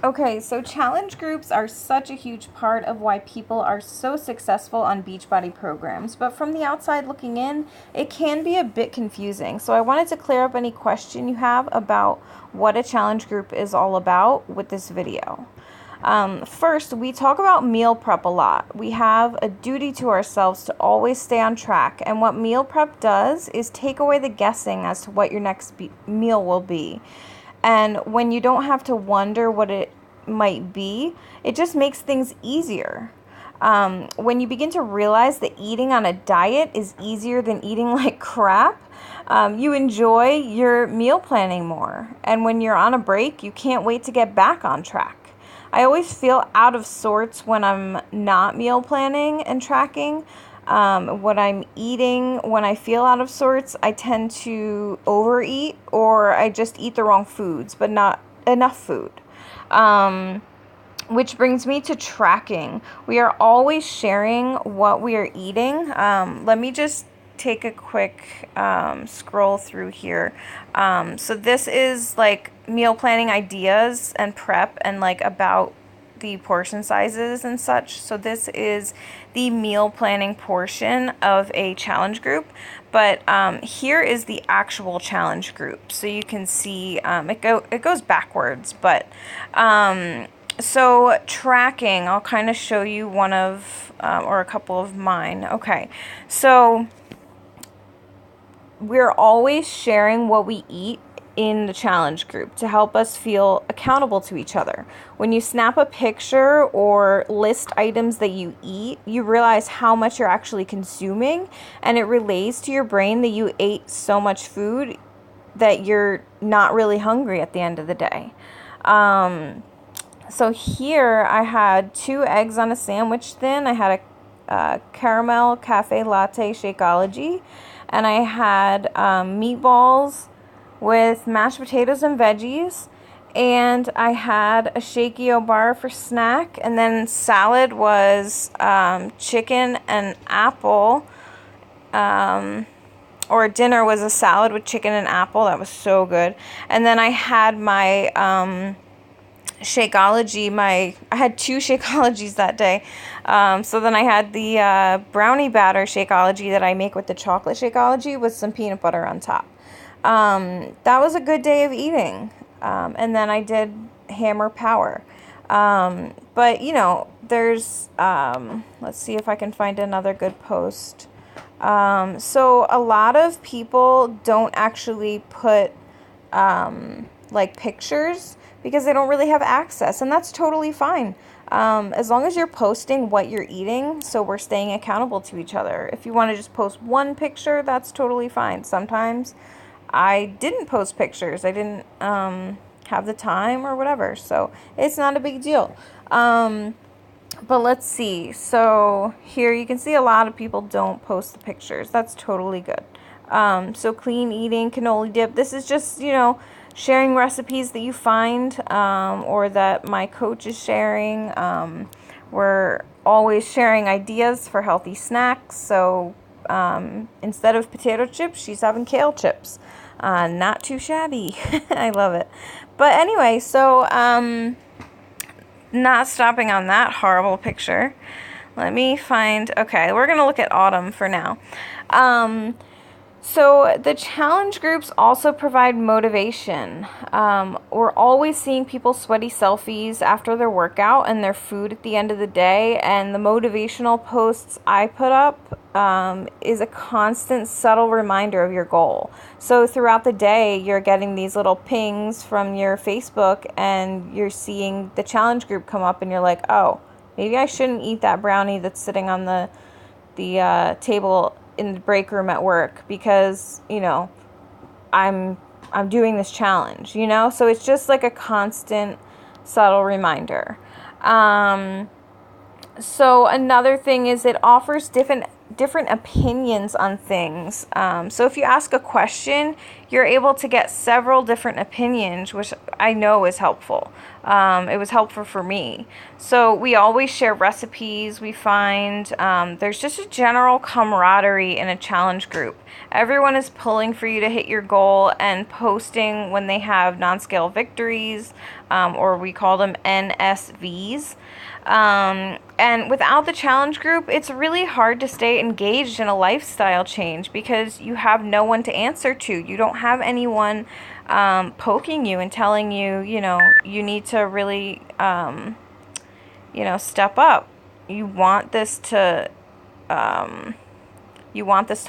Okay, so challenge groups are such a huge part of why people are so successful on Beachbody programs, but from the outside looking in, it can be a bit confusing. So I wanted to clear up any question you have about what a challenge group is all about with this video. First, we talk about meal prep a lot. We have a duty to ourselves to always stay on track, and what meal prep does is take away the guessing as to what your next meal will be. And when you don't have to wonder what it might be, it just makes things easier. When you begin to realize that eating on a diet is easier than eating like crap, you enjoy your meal planning more. And when you're on a break, you can't wait to get back on track. I always feel out of sorts when I'm not meal planning and tracking. What I'm eating, when I feel out of sorts, I tend to overeat or I just eat the wrong foods, but not enough food. Which brings me to tracking. We are always sharing what we are eating. Let me just take a quick scroll through here. So this is like meal planning ideas and prep and like about the portion sizes and such. So this is the meal planning portion of a challenge group, but here is the actual challenge group. So you can see it goes backwards, but so tracking, I'll kind of show you one of or a couple of mine. Okay, so we're always sharing what we eat in the challenge group to help us feel accountable to each other. When you snap a picture or list items that you eat, you realize how much you're actually consuming, and it relays to your brain that you ate so much food that you're not really hungry at the end of the day. So here I had 2 eggs on a sandwich thin. I had a caramel cafe latte Shakeology, and I had meatballs with mashed potatoes and veggies, and I had a Shakey-O bar for snack, and then salad was chicken and apple, or dinner was a salad with chicken and apple. That was so good. And then I had my Shakeology, I had 2 Shakeologies that day. So then I had the brownie batter Shakeology that I make with the chocolate Shakeology with some peanut butter on top. That was a good day of eating. And then I did Hammer Power. But, you know, there's, let's see if I can find another good post. So a lot of people don't actually put, like pictures because they don't really have access, and that's totally fine. As long as you're posting what you're eating, so we're staying accountable to each other. If you want to just post one picture, that's totally fine. Sometimes I didn't post pictures. I didn't have the time or whatever, so it's not a big deal. But let's see. So here you can see a lot of people don't post the pictures. That's totally good. So clean eating, cannoli dip. This is just, you know, sharing recipes that you find or that my coach is sharing. We're always sharing ideas for healthy snacks. So instead of potato chips, she's having kale chips. Not too shabby. I love it. But anyway, so not stopping on that horrible picture. Let me find, okay, we're going to look at autumn for now. So the challenge groups also provide motivation. We're always seeing people sweaty selfies after their workout and their food at the end of the day. And the motivational posts I put up is a constant subtle reminder of your goal. So throughout the day, you're getting these little pings from your Facebook and you're seeing the challenge group come up and you're like, oh, maybe I shouldn't eat that brownie that's sitting on the table in the break room at work because, you know, I'm doing this challenge, you know? So it's just like a constant subtle reminder. So another thing is it offers different different opinions on things. So if you ask a question, you're able to get several different opinions, which I know is helpful. It was helpful for me. So we always share recipes. We find there's just a general camaraderie in a challenge group. Everyone is pulling for you to hit your goal and posting when they have non-scale victories, or we call them NSVs. And without the challenge group, it's really hard to stay engaged in a lifestyle change because you have no one to answer to. You don't have anyone poking you and telling you, you need to really, step up. You want this to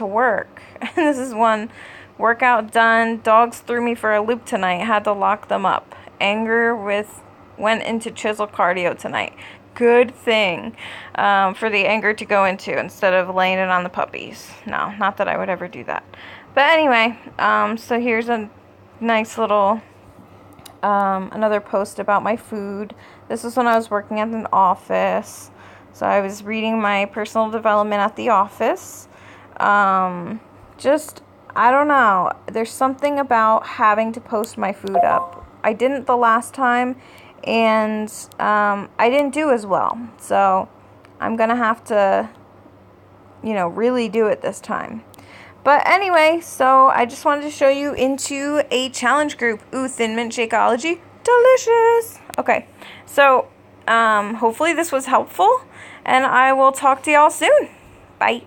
work. And this is one workout done. Dogs threw me for a loop tonight. Had to lock them up. Went into chisel cardio tonight. Good thing for the anger to go into instead of laying it on the puppies. No, not that I would ever do that. But anyway, so here's a nice little another post about my food. This was when I was working at an office. So I was reading my personal development at the office. I don't know. There's something about having to post my food up. I didn't the last time. And I didn't do as well. So I'm going to have to, really do it this time. But anyway, so I just wanted to show you into a challenge group. Ooh, Thin Mint Shakeology. Delicious. Okay, so hopefully this was helpful. And I will talk to y'all soon. Bye.